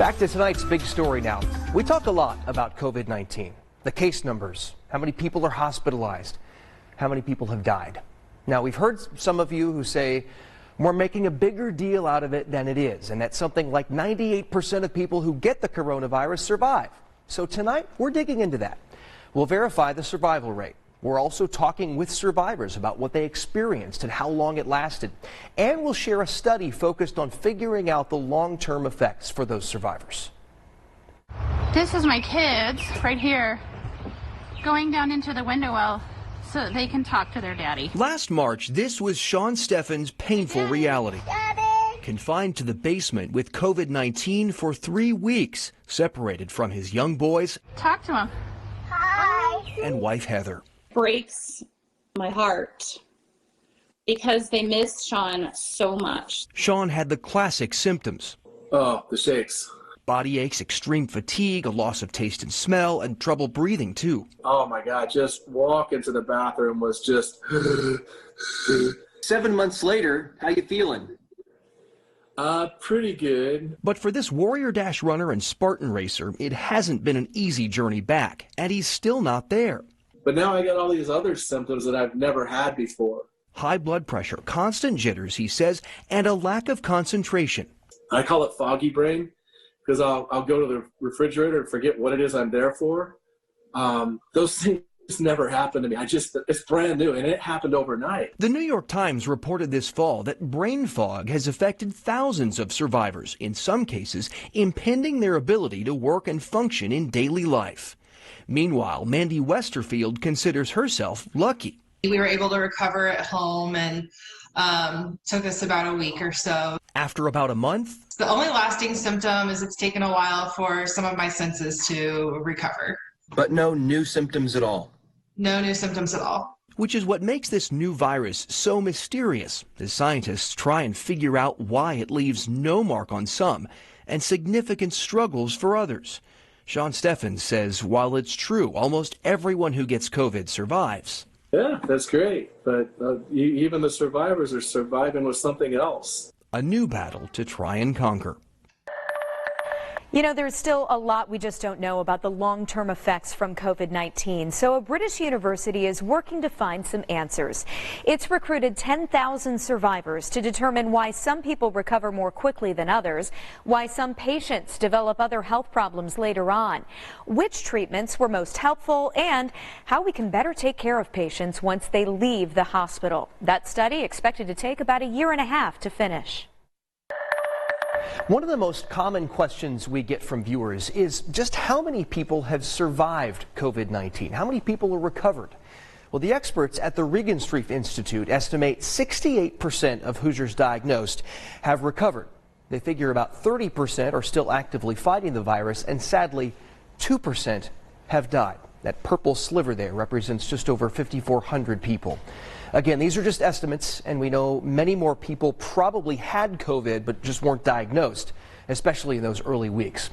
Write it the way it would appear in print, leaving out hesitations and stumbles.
Back to tonight's big story now. We talk a lot about COVID-19, the case numbers, how many people are hospitalized, how many people have died. Now, we've heard some of you who say we're making a bigger deal out of it than it is, and that something like 98% of people who get the coronavirus survive. So tonight, we're digging into that. We'll verify the survival rate. We're also talking with survivors about what they experienced and how long it lasted. And we'll share a study focused on figuring out the long-term effects for those survivors. This is my kids right here going down into the window well so that they can talk to their daddy. Last March, this was Sean Steffen's painful reality. Daddy. Confined to the basement with COVID-19 for 3 weeks, separated from his young boys. Talk to him. Hi. And wife Heather. Breaks my heart because they miss Sean so much. Sean had the classic symptoms. Oh, the shakes. Body aches, extreme fatigue, a loss of taste and smell, and trouble breathing too. Oh my God, just walk into the bathroom was just... 7 months later, how you feeling? Pretty good. But for this Warrior Dash runner and Spartan racer, it hasn't been an easy journey back, and he's still not there. But now I got all these other symptoms that I've never had before. High blood pressure, constant jitters, he says, and a lack of concentration. I call it foggy brain because I'll go to the refrigerator and forget what it is I'm there for. Those things never happened to me. It's brand new, and it happened overnight. The New York Times reported this fall that brain fog has affected thousands of survivors, in some cases impeding their ability to work and function in daily life. Meanwhile, Mandy Westerfield considers herself lucky. We were able to recover at home and took us about a week or so. After about a month, The only lasting symptom is it's taken a while for some of my senses to recover. But no new symptoms at all. No new symptoms at all. which is what makes this new virus so mysterious as scientists try and figure out why it leaves no mark on some and significant struggles for others. Sean Steffen says while it's true almost everyone who gets COVID survives. Yeah, that's great. But even the survivors are surviving with something else. A new battle to try and conquer. You know, there's still a lot we just don't know about the long-term effects from COVID-19. So a British university is working to find some answers. It's recruited 10,000 survivors to determine why some people recover more quickly than others, why some patients develop other health problems later on, which treatments were most helpful, and how we can better take care of patients once they leave the hospital. That study expected to take about a year and a half to finish. One of the most common questions we get from viewers is just how many people have survived COVID-19? How many people are recovered? Well, the experts at the Regan Street Institute estimate 68% of Hoosiers diagnosed have recovered. They figure about 30% are still actively fighting the virus, and sadly, 2% have died. That purple sliver there represents just over 5,400 people. Again, these are just estimates, and we know many more people probably had COVID but just weren't diagnosed, especially in those early weeks.